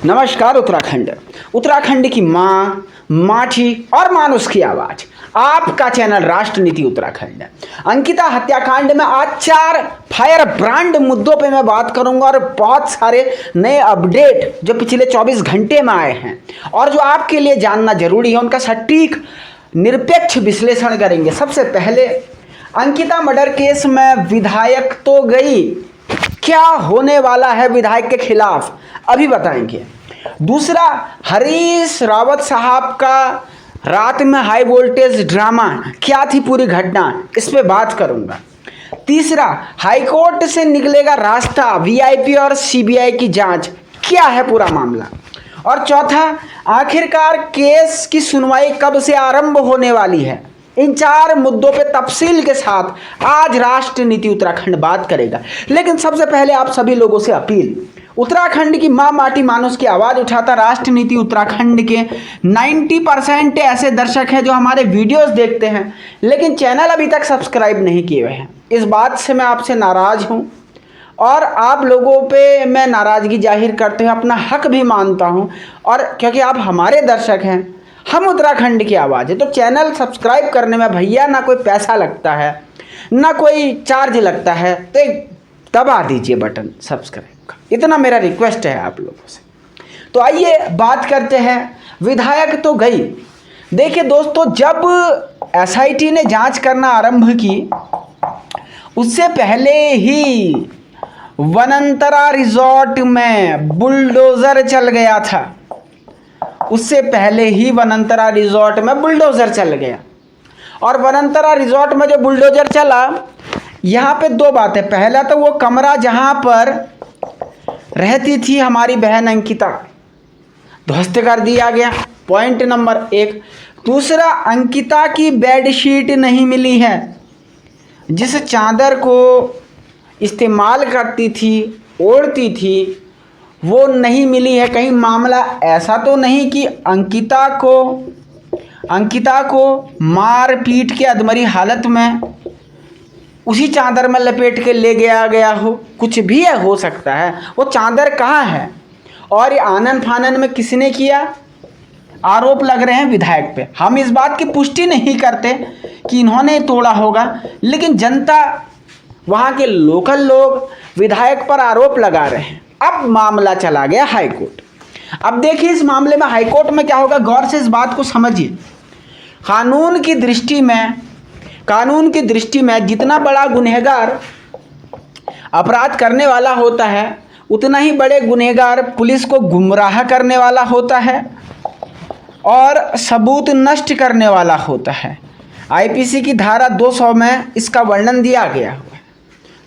नमस्कार। उत्तराखंड की माँ, माठी और मानुष की आवाज, आपका चैनल राष्ट्रनीति उत्तराखंड। अंकिता हत्याकांड में आज 4 फायर ब्रांड मुद्दों पे मैं बात करूंगा और बहुत सारे नए अपडेट जो पिछले 24 घंटे में आए हैं और जो आपके लिए जानना जरूरी है, उनका सटीक निरपेक्ष विश्लेषण करेंगे। सबसे पहले अंकिता मर्डर केस में विधायक तो गई, क्या होने वाला है विधायक के खिलाफ अभी बताएंगे। दूसरा, हरीश रावत साहब का रात में हाई वोल्टेज ड्रामा, क्या थी पूरी घटना, इस पे बात करूंगा। तीसरा, हाईकोर्ट से निकलेगा रास्ता वीआईपी और सीबीआई की जांच, क्या है पूरा मामला। और चौथा, आखिरकार केस की सुनवाई कब से आरंभ होने वाली है। इन 4 मुद्दों पे तफसील के साथ आज राष्ट्रनीति उत्तराखंड बात करेगा। लेकिन सबसे पहले आप सभी लोगों से अपील, उत्तराखंड की मां माटी मानुष की आवाज उठाता राष्ट्रनीति उत्तराखंड के 90% ऐसे दर्शक हैं जो हमारे वीडियोस देखते हैं लेकिन चैनल अभी तक सब्सक्राइब नहीं किए हुए हैं। इस बात से मैं आपसे नाराज हूं और आप लोगों पे मैं नाराजगी जाहिर करते हुए अपना हक भी मानता हूं, और क्योंकि आप हमारे दर्शक हैं, हम उत्तराखंड की आवाज़ है, तो चैनल सब्सक्राइब करने में भैया ना कोई पैसा लगता है ना कोई चार्ज लगता है, तो दबा दीजिए बटन सब्सक्राइब का, इतना मेरा रिक्वेस्ट है आप लोगों से। तो आइए बात करते हैं। विधायक तो गई। देखिए दोस्तों, जब एसआईटी ने जांच करना आरंभ की उससे पहले ही वनंतरा रिजॉर्ट में बुलडोजर चल गया था। उससे पहले ही वनंतरा रिजॉर्ट में बुलडोजर चल गया, और वनंतरा रिजॉर्ट में जो बुलडोजर चला, यहाँ पे 2 बातें। पहला तो वो कमरा जहाँ पर रहती थी हमारी बहन अंकिता, ध्वस्त कर दिया गया, पॉइंट नंबर 1। दूसरा, अंकिता की बेडशीट नहीं मिली है, जिस चादर को इस्तेमाल करती थी, ओढ़ती थी, वो नहीं मिली है। कहीं मामला ऐसा तो नहीं कि अंकिता को मार पीट के अधमरी हालत में उसी चादर में लपेट के ले गया हो, कुछ भी हो सकता है। वो चादर कहाँ है और ये आनन फानन में किसने किया, आरोप लग रहे हैं विधायक पे। हम इस बात की पुष्टि नहीं करते कि इन्होंने तोड़ा होगा, लेकिन जनता, वहाँ के लोकल लोग विधायक पर आरोप लगा रहे हैं। अब मामला चला गया हाईकोर्ट। अब देखिए इस मामले में हाईकोर्ट में क्या होगा, गौर से इस बात को समझिए। कानून की दृष्टि में जितना बड़ा गुनहगार अपराध करने वाला होता है, उतना ही बड़े गुनहगार पुलिस को गुमराह करने वाला होता है और सबूत नष्ट करने वाला होता है। आईपीसी की धारा 200 में इसका वर्णन दिया गया हुआ है।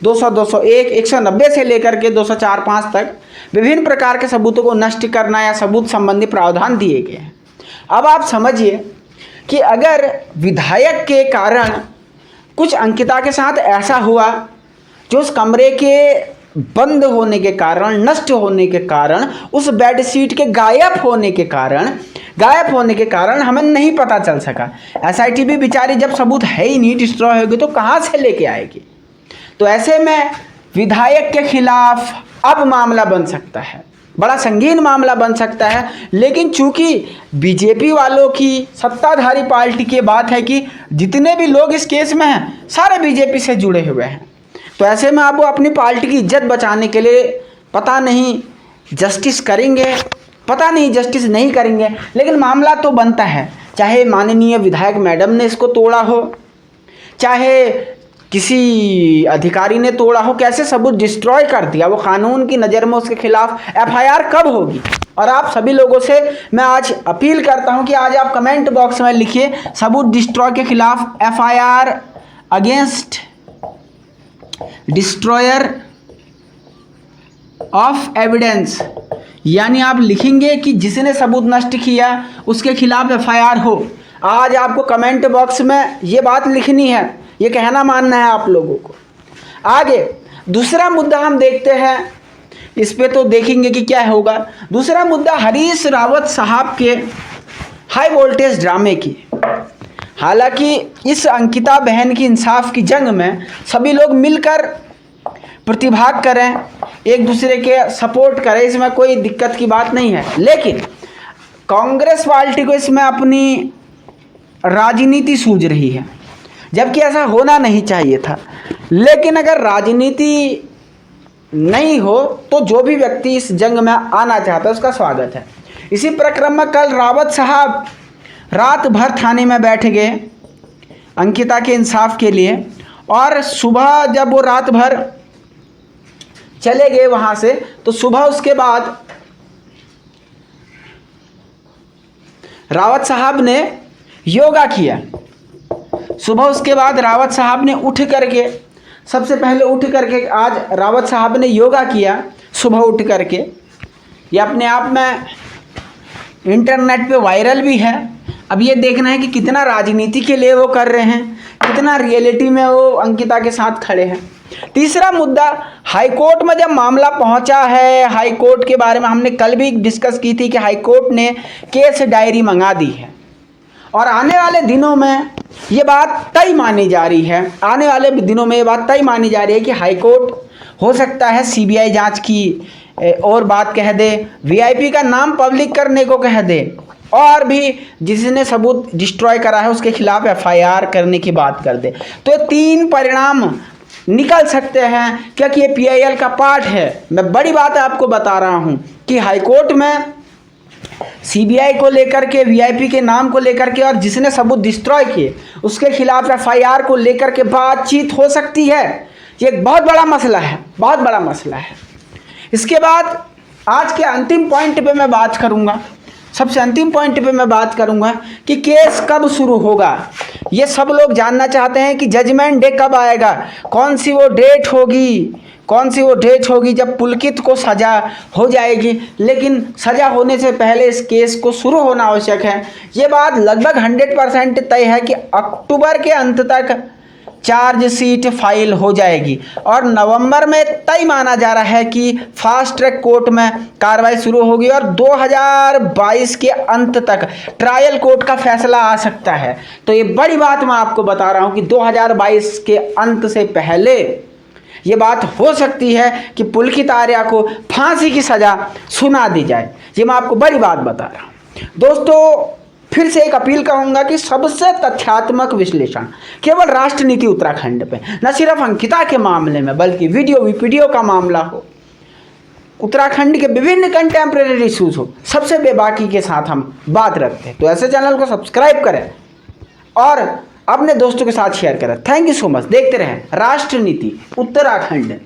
200, 201, 190 से लेकर के 204-5 तक विभिन्न प्रकार के सबूतों को नष्ट करना या सबूत संबंधी प्रावधान दिए गए हैं। अब आप समझिए कि अगर विधायक के कारण कुछ अंकिता के साथ ऐसा हुआ जो उस कमरे के बंद होने के कारण, नष्ट होने के कारण, उस बेडशीट के गायब होने के कारण हमें नहीं पता चल सका। एसआईटी भी बेचारी जब सबूत है ही नहीं, डिस्ट्रॉय होगी, तो कहाँ से लेके आएगी। तो ऐसे में विधायक के खिलाफ अब मामला बन सकता है, बड़ा संगीन मामला बन सकता है। लेकिन चूंकि बीजेपी वालों की, सत्ताधारी पार्टी की बात है कि जितने भी लोग इस केस में हैं सारे बीजेपी से जुड़े हुए हैं, तो ऐसे में अब वो अपनी पार्टी की इज्जत बचाने के लिए पता नहीं जस्टिस करेंगे, पता नहीं जस्टिस नहीं करेंगे, लेकिन मामला तो बनता है। चाहे माननीय विधायक मैडम ने इसको तोड़ा हो, चाहे किसी अधिकारी ने तोड़ा हो, कैसे सबूत डिस्ट्रॉय कर दिया, वो कानून की नज़र में उसके खिलाफ एफआईआर कब होगी। और आप सभी लोगों से मैं आज अपील करता हूं कि आज आप कमेंट बॉक्स में लिखिए सबूत डिस्ट्रॉय के खिलाफ FIR against destroyer of evidence, यानी आप लिखेंगे कि जिसने सबूत नष्ट किया उसके खिलाफ एफआईआर हो। आज आपको कमेंट बॉक्स में ये बात लिखनी है, ये कहना मानना है आप लोगों को। आगे दूसरा मुद्दा हम देखते हैं, इस पे तो देखेंगे कि क्या होगा। दूसरा मुद्दा हरीश रावत साहब के हाई वोल्टेज ड्रामे की। हालांकि इस अंकिता बहन की इंसाफ की जंग में सभी लोग मिलकर प्रतिभाग करें, एक दूसरे के सपोर्ट करें, इसमें कोई दिक्कत की बात नहीं है। लेकिन कांग्रेस पार्टी को इसमें अपनी राजनीति सूझ रही है, जबकि ऐसा होना नहीं चाहिए था। लेकिन अगर राजनीति नहीं हो तो जो भी व्यक्ति इस जंग में आना चाहता है उसका स्वागत है। इसी प्रक्रम में कल रावत साहब रात भर थाने में बैठ गए अंकिता के इंसाफ के लिए, और सुबह जब वो रात भर चले गए वहाँ से, तो सुबह उसके बाद रावत साहब ने योगा किया। सुबह उसके बाद रावत साहब ने उठ करके, सबसे पहले उठ करके आज रावत साहब ने योगा किया सुबह उठ करके। ये अपने आप में इंटरनेट पे वायरल भी है। अब ये देखना है कि कितना राजनीति के लिए वो कर रहे हैं, कितना रियलिटी में वो अंकिता के साथ खड़े हैं। तीसरा मुद्दा, हाईकोर्ट में जब मामला पहुंचा है, हाईकोर्ट के बारे में हमने कल भी डिस्कस की थी कि हाईकोर्ट ने केस डायरी मंगा दी है और आने वाले दिनों में ये बात तय मानी जा रही है, आने वाले दिनों में ये बात तय मानी जा रही है कि हाईकोर्ट हो सकता है सीबीआई जांच की और बात कह दे, वीआईपी का नाम पब्लिक करने को कह दे, और भी जिसने सबूत डिस्ट्रॉय करा है उसके खिलाफ एफआईआर करने की बात कर दे। तो ये 3 परिणाम निकल सकते हैं, क्योंकि ये पीआईएल का पार्ट है। मैं बड़ी बात आपको बता रहा हूँ कि हाईकोर्ट में सीबीआई को लेकर के, वीआईपी के नाम को लेकर के और जिसने सबूत डिस्ट्रॉय किए उसके खिलाफ एफआईआर को लेकर के बातचीत हो सकती है। ये एक बहुत बड़ा मसला है, बहुत बड़ा मसला है। इसके बाद आज के अंतिम पॉइंट पे मैं बात करूंगा, सबसे अंतिम पॉइंट पे मैं बात करूंगा कि केस कब शुरू होगा। ये सब लोग जानना चाहते हैं कि जजमेंट डे कब आएगा, कौन सी वो डेट होगी, कौन सी वो डेट होगी जब पुलकित को सज़ा हो जाएगी। लेकिन सज़ा होने से पहले इस केस को शुरू होना आवश्यक है। ये बात लगभग 100% तय है कि अक्टूबर के अंत तक चार्जशीट फाइल हो जाएगी और नवंबर में तय माना जा रहा है कि फास्ट ट्रैक कोर्ट में कार्रवाई शुरू होगी और 2022 के अंत तक ट्रायल कोर्ट का फैसला आ सकता है। तो ये बड़ी बात मैं आपको बता रहा हूँ कि 2022 के अंत से पहले ये बात हो सकती है कि पुलकित आर्या को फांसी की सज़ा सुना दी जाए। ये मैं आपको बड़ी बात बता रहा हूँ। दोस्तों, फिर से एक अपील करूंगा कि सबसे तथ्यात्मक विश्लेषण केवल राष्ट्रनीति उत्तराखंड पे, न सिर्फ अंकिता के मामले में बल्कि वीडियो का मामला हो, उत्तराखंड के विभिन्न कंटेम्प्रेरी इशूज हो, सबसे बेबाकी के साथ हम बात रखते हैं। तो ऐसे चैनल को सब्सक्राइब करें और अपने दोस्तों के साथ शेयर करें। Thank you so much. देखते रहें राष्ट्रनीति उत्तराखंड।